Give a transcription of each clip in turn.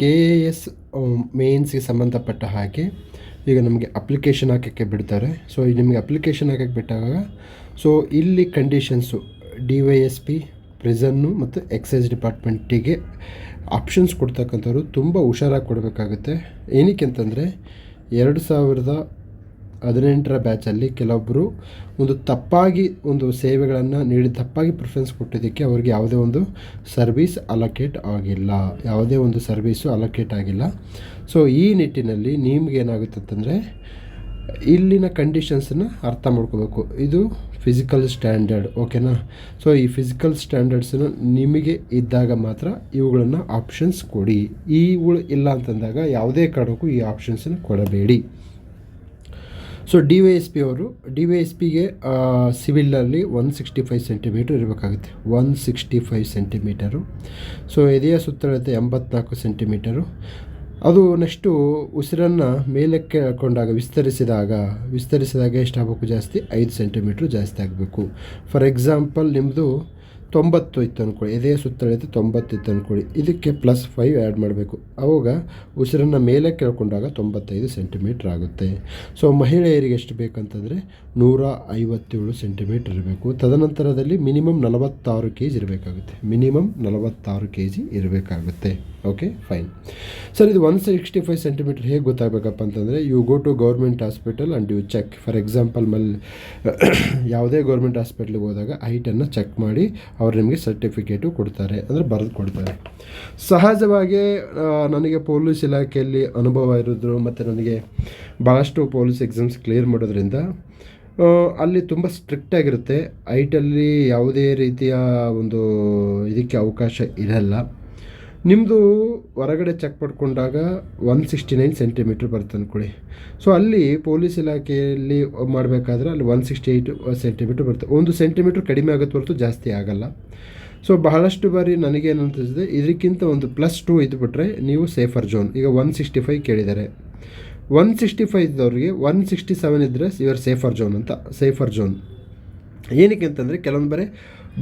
KAS ಮೇನ್ಸ್ಗೆ ಸಂಬಂಧಪಟ್ಟ ಹಾಗೆ ಈಗ ನಮಗೆ ಅಪ್ಲಿಕೇಶನ್ ಹಾಕೋಕ್ಕೆ ಬಿಡ್ತಾರೆ. ಸೊ ನಿಮಗೆ ಅಪ್ಲಿಕೇಶನ್ ಹಾಕೋಕ್ಕೆ ಬಿಟ್ಟಾಗ ಸೊ ಇಲ್ಲಿ ಕಂಡೀಷನ್ಸು DYSP, ಪ್ರಿಸನ್ನು ಮತ್ತು ಎಕ್ಸೈಸ್ ಡಿಪಾರ್ಟ್ಮೆಂಟಿಗೆ ಆಪ್ಷನ್ಸ್ ಕೊಡ್ತಕ್ಕಂಥವ್ರು ತುಂಬ ಹುಷಾರಾಗಿ ಕೊಡಬೇಕಾಗುತ್ತೆ. ಏನಕ್ಕೆ ಅಂತಂದರೆ 2018 ಬ್ಯಾಚಲ್ಲಿ ಕೆಲವೊಬ್ಬರು ತಪ್ಪಾಗಿ ಸೇವೆಗಳನ್ನು ನೀಡಿ ತಪ್ಪಾಗಿ ಪ್ರಿಫರೆನ್ಸ್ ಕೊಟ್ಟಿದ್ದಕ್ಕೆ ಅವ್ರಿಗೆ ಯಾವುದೇ ಒಂದು ಸರ್ವೀಸ್ ಅಲೋಕೇಟ್ ಆಗಿಲ್ಲ. ಸೊ ಈ ನಿಟ್ಟಿನಲ್ಲಿ ನಿಮ್ಗೇನಾಗುತ್ತೆ ಅಂತಂದರೆ ಇಲ್ಲಿನ ಕಂಡೀಷನ್ಸನ್ನು ಅರ್ಥ ಮಾಡ್ಕೋಬೇಕು. ಇದು ಫಿಸಿಕಲ್ ಸ್ಟ್ಯಾಂಡರ್ಡ್, ಓಕೆನಾ. ಸೊ ಈ ಫಿಸಿಕಲ್ ಸ್ಟ್ಯಾಂಡರ್ಡ್ಸನ್ನು ನಿಮಗೆ ಇದ್ದಾಗ ಮಾತ್ರ ಇವುಗಳನ್ನು ಆಪ್ಷನ್ಸ್ ಕೊಡಿ. ಇವುಗಳು ಇಲ್ಲ ಅಂತಂದಾಗ ಯಾವುದೇ ಕಾರಣಕ್ಕೂ ಈ ಆಪ್ಷನ್ಸನ್ನು ಕೊಡಬೇಡಿ. ಸೊ DYSPಗೆ ಸಿವಿಲಲ್ಲಿ 165 ಸೆಂಟಿಮೀಟ್ರ್ ಇರಬೇಕಾಗುತ್ತೆ, 165 ಸೆಂಟಿಮೀಟರು. ಸೊ ಎದೆಯ ಸುತ್ತಳತೆ 84 ಸೆಂಟಿಮೀಟರು. ಅದು ನೆಕ್ಸ್ಟು ಉಸಿರನ್ನು ಮೇಲಕ್ಕೆ ವಿಸ್ತರಿಸಿದಾಗ ಎಷ್ಟಾಗಬೇಕು ಜಾಸ್ತಿ, 5 ಸೆಂಟಿಮೀಟ್ರ್ ಜಾಸ್ತಿ ಆಗಬೇಕು. ಫಾರ್ ಎಕ್ಸಾಂಪಲ್ ನಿಮ್ಮದು 90 ಇತ್ತು ಅಂದ್ಕೊಳ್ಳಿ, ಎದೆಯ ಸುತ್ತಳತೆ 90 ಇತ್ತು ಅಂದ್ಕೊಳ್ಳಿ, ಇದಕ್ಕೆ +5 ಆ್ಯಡ್ ಮಾಡಬೇಕು. ಆವಾಗ ಉಸಿರನ್ನು ಮೇಲೆ ಕೇಳ್ಕೊಂಡಾಗ 95 ಸೆಂಟಿಮೀಟ್ರ್ ಆಗುತ್ತೆ. ಸೊ ಮಹಿಳೆಯರಿಗೆ ಎಷ್ಟು ಬೇಕಂತಂದರೆ 157 ಸೆಂಟಿಮೀಟ್ರ್ ಇರಬೇಕು. ತದನಂತರದಲ್ಲಿ ಮಿನಿಮಮ್ 46 kg ಇರಬೇಕಾಗುತ್ತೆ. Okay, fine. ಸರ್, ಇದು 165 ಸೆಂಟಿಮೀಟ್ರ್ ಹೇಗೆ ಗೊತ್ತಾಗಬೇಕಪ್ಪ ಅಂತಂದರೆ you go to government hospital and you check. For example ಯಾವುದೇ ಗೌರ್ಮೆಂಟ್ ಹಾಸ್ಪಿಟ್ಲಿಗೆ ಹೋದಾಗ ಹೈಟನ್ನು ಚೆಕ್ ಮಾಡಿ ಅವ್ರು ನಿಮಗೆ ಸರ್ಟಿಫಿಕೇಟು ಕೊಡ್ತಾರೆ, ಅಂದರೆ ಬರೆದು ಕೊಡ್ತಾರೆ. ಸಹಜವಾಗಿ ನನಗೆ ಪೊಲೀಸ್ ಇಲಾಖೆಯಲ್ಲಿ ಅನುಭವ ಇರೋದು ಮತ್ತು ನನಗೆ ಭಾಳಷ್ಟು ಪೊಲೀಸ್ ಎಕ್ಸಾಮ್ಸ್ ಕ್ಲಿಯರ್ ಮಾಡೋದ್ರಿಂದ ಅಲ್ಲಿ ತುಂಬ ಸ್ಟ್ರಿಕ್ಟಾಗಿರುತ್ತೆ. ಹೈಟಲ್ಲಿ ಯಾವುದೇ ರೀತಿಯ ಇದಕ್ಕೆ ಅವಕಾಶ ಇರಲ್ಲ. ನಿಮ್ಮದು ಹೊರಗಡೆ ಚೆಕ್ ಮಾಡಿಕೊಂಡಾಗ 169 ಸೆಂಟಿಮೀಟ್ರ್ ಬರುತ್ತೆ ಅಂದ್ಕೊಳ್ಳಿ. ಸೊ ಅಲ್ಲಿ ಪೊಲೀಸ್ ಇಲಾಖೆಯಲ್ಲಿ ಮಾಡಬೇಕಾದ್ರೆ ಅಲ್ಲಿ 168 ಸೆಂಟಿಮೀಟ್ರ್ ಬರುತ್ತೆ. 1 ಸೆಂಟಿಮೀಟ್ರ್ ಕಡಿಮೆ ಆಗುತ್ತೆ ಹೊರತು ಜಾಸ್ತಿ ಆಗಲ್ಲ. ಸೊ ಬಹಳಷ್ಟು ಬಾರಿ ನನಗೇನು ಅನಿಸಿದೆ, ಇದಕ್ಕಿಂತ +2 ಇದ್ಬಿಟ್ರೆ ನೀವು ಸೇಫರ್ ಝೋನ್. ಈಗ 165 ಕೇಳಿದ್ದಾರೆ, 165 ಇದ್ದವ್ರಿಗೆ 167 ಇದ್ದರೆ ಇವರ್ ಸೇಫರ್ ಝೋನ್. ಏನಕ್ಕೆ ಅಂತಂದರೆ ಕೆಲವೊಂದು ಬಾರಿ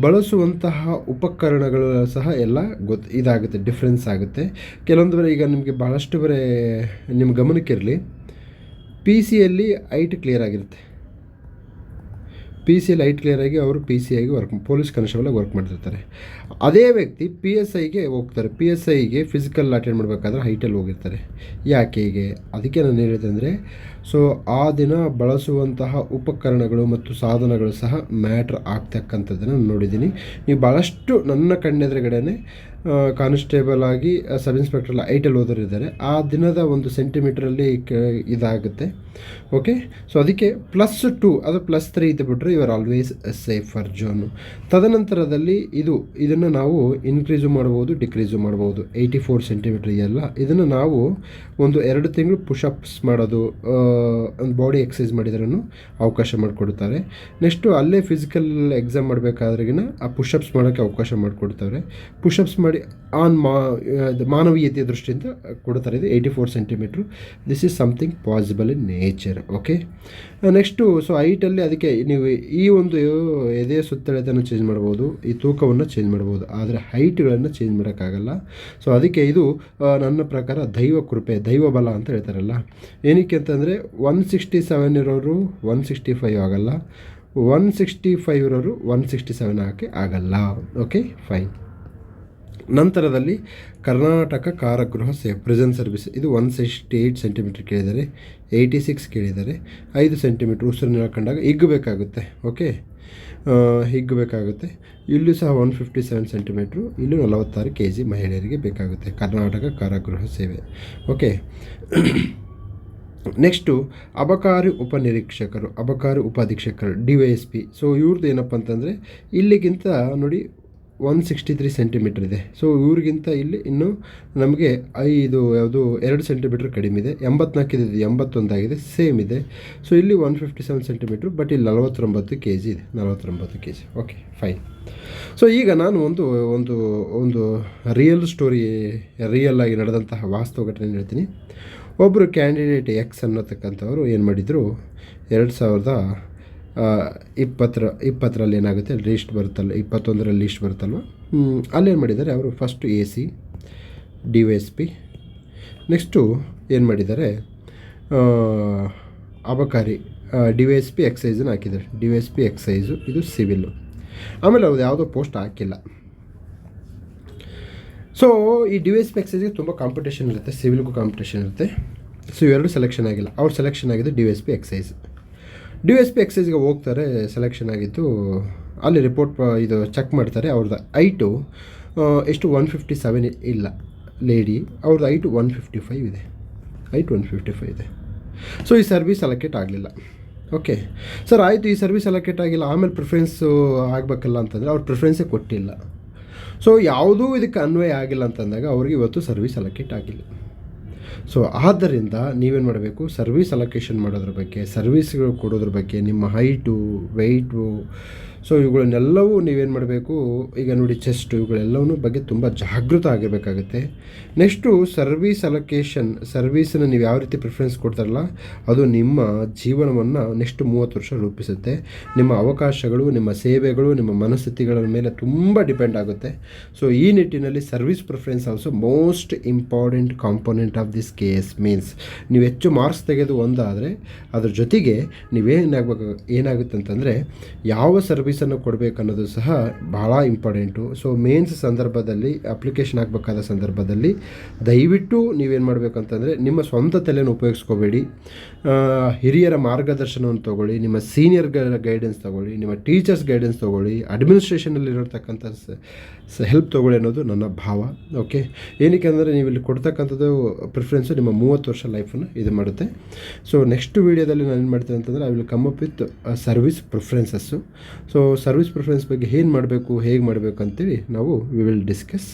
ಬಳಸುವಂತಹ ಉಪಕರಣಗಳು ಸಹ ಎಲ್ಲ ಇದಾಗುತ್ತೆ, ಡಿಫ್ರೆನ್ಸ್ ಆಗುತ್ತೆ. ಕೆಲವೊಂದು ಬಾರಿ ಈಗ ನಿಮಗೆ ಭಾಳಷ್ಟು ಬಾರಿ ನಿಮ್ಮ ಗಮನಕ್ಕಿರಲಿ, PC ಯಲ್ಲಿ ಹೈಟ್ ಕ್ಲಿಯರ್ ಆಗಿರುತ್ತೆ. PC ಯಲ್ಲಿ ಹೈಟ್ ಕ್ಲಿಯರ್ ಆಗಿ ಅವರು PC ಆಗಿ ಪೊಲೀಸ್ ಕಾನ್ಸ್ಟೇಬಲಾಗಿ ವರ್ಕ್ ಮಾಡ್ತಿರ್ತಾರೆ. ಅದೇ ವ್ಯಕ್ತಿ PSIಗೆ ಹೋಗ್ತಾರೆ. PSIಗೆ ಫಿಸಿಕಲ್ ಅಟೆಂಡ್ ಮಾಡಬೇಕಾದ್ರೆ ಹೈಟಲ್ಲಿ ಹೋಗಿರ್ತಾರೆ. ಯಾಕೆ ಹೀಗೆ? ಅದಕ್ಕೆ ನಾನು ಹೇಳಿದೆ ಅಂದರೆ, ಸೊ ಆ ದಿನ ಬಳಸುವಂತಹ ಉಪಕರಣಗಳು ಮತ್ತು ಸಾಧನಗಳು ಸಹ ಮ್ಯಾಟ್ರ್ ಆಗ್ತಕ್ಕಂಥದ್ದನ್ನು ನೋಡಿದ್ದೀನಿ. ನೀವು ಭಾಳಷ್ಟು ನನ್ನ ಕಣ್ಣೆದುರುಗಡೆನೇ ಕಾನ್ಸ್ಟೇಬಲ್ ಆಗಿ ಸಬ್ ಇನ್ಸ್ಪೆಕ್ಟ್ರಲ್ಲ ಹೈಟಲ್ಲಿ ಓದೋರಿದ್ದಾರೆ. ಆ ದಿನದ 1 ಸೆಂಟಿಮೀಟ್ರಲ್ಲಿ ಇದಾಗುತ್ತೆ. ಓಕೆ, ಸೊ ಅದಕ್ಕೆ +2 ಅದು +3 ಇದ್ದುಬಿಟ್ರೆ you are always safer zone. ತದನಂತರದಲ್ಲಿ ಇದನ್ನು ನಾವು ಇನ್ಕ್ರೀಸು ಮಾಡ್ಬೋದು, ಡಿಕ್ರೀಸು ಮಾಡ್ಬೋದು. 84 ಸೆಂಟಿಮೀಟ್ರ್ ಇದೆಯಲ್ಲ, ಇದನ್ನು ನಾವು 2 ತಿಂಗಳು ಪುಷಪ್ಸ್ ಮಾಡೋದು, ಒಂದು ಬಾಡಿ ಎಕ್ಸಸೈಸ್ ಮಾಡಿದ್ರೂ ಅವಕಾಶ ಮಾಡಿಕೊಡ್ತಾರೆ. ನೆಕ್ಸ್ಟು ಅಲ್ಲೇ ಫಿಸಿಕಲ್ ಎಕ್ಸಾಮ್ ಮಾಡಬೇಕಾದ್ರೆಗಿನ ಆ ಪುಷಪ್ಸ್ ಮಾಡೋಕ್ಕೆ ಅವಕಾಶ ಮಾಡಿಕೊಡ್ತಾರೆ. ಪುಷಪ್ಸ್ ಮಾಡಿ ಮಾನವೀಯತೆಯ ದೃಷ್ಟಿಯಿಂದ ಕೊಡ್ತಾರೆ. ಇದು 84 centimetre. This is something possible in nature. Okay, next so ಹೈಟಲ್ಲಿ ಅದಕ್ಕೆ ನೀವು ಈ ಎದೆಯ ಸುತ್ತಳತೆಯನ್ನು ಚೇಂಜ್ ಮಾಡ್ಬೋದು, ಈ ತೂಕವನ್ನು ಚೇಂಜ್ ಮಾಡ್ಬೋದು, ಆದರೆ ಹೈಟ್ಗಳನ್ನು ಚೇಂಜ್ ಮಾಡೋಕ್ಕಾಗಲ್ಲ. ಸೊ ಅದಕ್ಕೆ ಇದು ನನ್ನ ಪ್ರಕಾರ ದೈವ ಕೃಪೆ, ದೈವ ಬಲ ಅಂತ ಹೇಳ್ತಾರಲ್ಲ. ಏನಕ್ಕೆ ಅಂತಂದರೆ 167 ಇರೋರು 165 ಆಗಲ್ಲ, 165 ಇರೋರು 167 ಆಗಲ್ಲ. Okay, fine. ನಂತರದಲ್ಲಿ ಕರ್ನಾಟಕ ಕಾರಾಗೃಹ ಪ್ರಿಸನ್ ಸರ್ವಿಸ್, ಇದು 168 ಸೆಂಟಿಮೀಟ್ರ್ ಕೇಳಿದ್ದಾರೆ, 86 ಕೇಳಿದ್ದಾರೆ. 5 ಸೆಂಟಿಮೀಟ್ರ್ ಉಸಿರನ್ನು ಹೇಳ್ಕೊಂಡಾಗ ಹಿಗ್ಗಬೇಕಾಗುತ್ತೆ. ಓಕೆ, ಹಿಗ್ಗಬೇಕಾಗುತ್ತೆ. ಇಲ್ಲೂ ಸಹ 157 ಸೆಂಟಿಮೀಟ್ರು, ಇಲ್ಲೂ 46 kg ಮಹಿಳೆಯರಿಗೆ ಬೇಕಾಗುತ್ತೆ ಕರ್ನಾಟಕ ಕಾರಾಗೃಹ ಸೇವೆ. ಓಕೆ, ನೆಕ್ಸ್ಟು ಅಬಕಾರಿ ಉಪಾಧೀಕ್ಷಕರು DYSP. ಸೊ ಇವ್ರದ್ದು ಏನಪ್ಪ ಅಂತಂದರೆ ಇಲ್ಲಿಗಿಂತ ನೋಡಿ 163 ಸೆಂಟಿಮೀಟ್ರ್ ಇದೆ. ಸೊ ಇವ್ರಿಗಿಂತ ಇಲ್ಲಿ ಇನ್ನೂ ನಮಗೆ 2 ಸೆಂಟಿಮೀಟ್ರ್ ಕಡಿಮೆ ಇದೆ. 84 ಇದೆ, 81 ಆಗಿದೆ, ಸೇಮ್ ಇದೆ. ಸೊ ಇಲ್ಲಿ 157 ಸೆಂಟಿಮೀಟ್ರು, ಬಟ್ ಇಲ್ಲಿ 49 kg ಇದೆ, 49 kg. Okay, fine. ಸೊ ಈಗ ನಾನು ಒಂದು ರಿಯಲ್ ಆಗಿ ನಡೆದಂತಹ ವಾಸ್ತವ ಘಟನೆ ಹೇಳ್ತೀನಿ. ಒಬ್ಬರು ಕ್ಯಾಂಡಿಡೇಟ್ X ಅನ್ನತಕ್ಕಂಥವ್ರು ಏನು ಮಾಡಿದರು, 2020ರಲ್ಲಿ ಏನಾಗುತ್ತೆ ಲೀಸ್ಟ್ ಬರುತ್ತಲ್ಲ, 21ರಲ್ಲಿ ಲೀಸ್ಟ್ ಬರುತ್ತಲ್ವ, ಅಲ್ಲೇನು ಮಾಡಿದ್ದಾರೆ ಅವರು ಫಸ್ಟು AC, DYSP, ನೆಕ್ಸ್ಟು ಏನು ಮಾಡಿದ್ದಾರೆ, ಅಬಕಾರಿ DYSP ಎಕ್ಸೈಸನ್ನು ಹಾಕಿದ್ದಾರೆ. DYSP ಎಕ್ಸೈಸು ಇದು ಸಿವಿಲ್ಲು. ಆಮೇಲೆ ಅವ್ರು ಯಾವುದೋ ಪೋಸ್ಟ್ ಹಾಕಿಲ್ಲ. ಸೊ ಈ DYSP ಎಕ್ಸೈಸ್ಗೆ ತುಂಬ ಕಾಂಪಿಟೇಷನ್ ಇರುತ್ತೆ, ಸಿವಿಲ್ಗೂ ಕಾಂಪಿಟೇಷನ್ ಇರುತ್ತೆ. ಸೊ ಇವೆರಡು ಸೆಲೆಕ್ಷನ್ ಆಗಿಲ್ಲ. ಅವ್ರು ಸೆಲೆಕ್ಷನ್ ಆಗಿದ್ದು DYSP ಎಕ್ಸೈಸ್. DYSP ಎಕ್ಸೈಸ್ಗೆ ಹೋಗ್ತಾರೆ, ಸೆಲೆಕ್ಷನ್ ಆಗಿದ್ದು. ಅಲ್ಲಿ ರಿಪೋರ್ಟ್ ಇದು ಚೆಕ್ ಮಾಡ್ತಾರೆ. ಅವ್ರದ್ದು ಐಟು ಎಷ್ಟು 157 ಇಲ್ಲ ಲೇಡಿ, ಅವ್ರದ್ದು ಐಟು 155 ಇದೆ, ಐಟ್ 155 ಇದೆ. ಸೊ ಈ ಸರ್ವಿಸ್ ಅಲೋಕೇಟ್ ಆಗಲಿಲ್ಲ. ಓಕೆ ಸರ್, ಆಯಿತು, ಈ ಸರ್ವಿಸ್ ಅಲೋಕೇಟ್ ಆಗಿಲ್ಲ, ಆಮೇಲೆ ಪ್ರಿಫರೆನ್ಸು ಆಗಬೇಕಲ್ಲ ಅಂತಂದರೆ ಅವ್ರು ಪ್ರಿಫರೆನ್ಸೇ ಕೊಟ್ಟಿಲ್ಲ. ಸೊ ಯಾವುದೂ ಇದಕ್ಕೆ ಅನ್ವಯ ಆಗಿಲ್ಲ ಅಂತಂದಾಗ ಅವ್ರಿಗೆ ಇವತ್ತು ಸರ್ವಿಸ್ ಅಲೋಕೇಟ್ ಆಗಿಲ್ಲ. ಸೊ ಆದ್ದರಿಂದ ನೀವೇನು ಮಾಡಬೇಕು, ಸರ್ವಿಸ್ ಅಲೋಕೇಶನ್ ಮಾಡೋದ್ರ ಬಗ್ಗೆ, ಸರ್ವಿಸ್ಗಳು ಕೊಡೋದ್ರ ಬಗ್ಗೆ, ನಿಮ್ಮ ಹೈಟು, ವೆಯ್ಟು, ಸೊ ಇವುಗಳನ್ನೆಲ್ಲವೂ ನೀವೇನು ಮಾಡಬೇಕು, ಈಗ ನೋಡಿ ಚೆಸ್ಟು, ಇವುಗಳೆಲ್ಲವೂ ಬಗ್ಗೆ ತುಂಬ ಜಾಗೃತ ಆಗಿರಬೇಕಾಗುತ್ತೆ. ನೆಕ್ಸ್ಟು ಸರ್ವಿಸ್ ಅಲೋಕೇಶನ್, ಸರ್ವಿಸನ್ನು ನೀವು ಯಾವ ರೀತಿ ಪ್ರಿಫರೆನ್ಸ್ ಕೊಡ್ತಾರಲ್ಲ ಅದು ನಿಮ್ಮ ಜೀವನವನ್ನು ನೆಕ್ಸ್ಟ್ 30 ವರ್ಷ ರೂಪಿಸುತ್ತೆ. ನಿಮ್ಮ ಅವಕಾಶಗಳು, ನಿಮ್ಮ ಸೇವೆಗಳು, ನಿಮ್ಮ ಮನಸ್ಥಿತಿಗಳ ಮೇಲೆ ತುಂಬ ಡಿಪೆಂಡ್ ಆಗುತ್ತೆ. ಸೊ ಈ ನಿಟ್ಟಿನಲ್ಲಿ service preference also most important component of this case. Means ನೀವು ಹೆಚ್ಚು ಮಾರ್ಕ್ಸ್ ತೆಗೆದು ಒಂದಾದರೆ ಅದ್ರ ಜೊತೆಗೆ ಏನಾಗುತ್ತೆ ಅಂತಂದರೆ ಯಾವ ಸರ್ವಿಸನ್ನು ಕೊಡಬೇಕು ಅನ್ನೋದು ಸಹ ಭಾಳ ಇಂಪಾರ್ಟೆಂಟು. ಸೊ ಮೇನ್ಸ್ ಸಂದರ್ಭದಲ್ಲಿ, ಅಪ್ಲಿಕೇಶನ್ ಆಗಬೇಕಾದ ಸಂದರ್ಭದಲ್ಲಿ ದಯವಿಟ್ಟು ನೀವೇನು ಮಾಡಬೇಕು ಅಂತಂದರೆ ನಿಮ್ಮ ಸ್ವಂತ ತಲೆಯನ್ನು ಉಪಯೋಗಿಸ್ಕೋಬೇಡಿ. ಹಿರಿಯರ ಮಾರ್ಗದರ್ಶನವನ್ನು ತೊಗೊಳ್ಳಿ, ನಿಮ್ಮ ಸೀನಿಯರ್ಗಳ ಗೈಡೆನ್ಸ್ ತೊಗೊಳ್ಳಿ, ನಿಮ್ಮ ಟೀಚರ್ಸ್ ಗೈಡೆನ್ಸ್ ತೊಗೊಳ್ಳಿ, ಅಡ್ಮಿನಿಸ್ಟ್ರೇಷನಲ್ಲಿರತಕ್ಕಂಥ ಹೆಲ್ಪ್ ತೊಗೊಳ್ಳಿ ಅನ್ನೋದು ನನ್ನ ಭಾವ. ಓಕೆ, ಏನಕ್ಕೆ ಅಂದರೆ ನೀವು ಇಲ್ಲಿ ಕೊಡ್ತಕ್ಕಂಥದ್ದು ಪ್ರಿಫರೆನ್ಸು ನಿಮ್ಮ 30 ವರ್ಷ ಲೈಫನ್ನು ಇದು ಮಾಡುತ್ತೆ. ಸೊ ನೆಕ್ಸ್ಟ್ ವೀಡಿಯೋದಲ್ಲಿ ನಾನು ಏನು ಮಾಡ್ತೀನಿ ಅಂತಂದರೆ I will come up with service preferences. So service preference ಬಗ್ಗೆ ಏನು ಮಾಡಬೇಕು, ಹೇಗೆ ಮಾಡಬೇಕು ಅಂತೇಳಿ ನಾವು ವಿ ವಿಲ್ ಡಿಸ್ಕಸ್.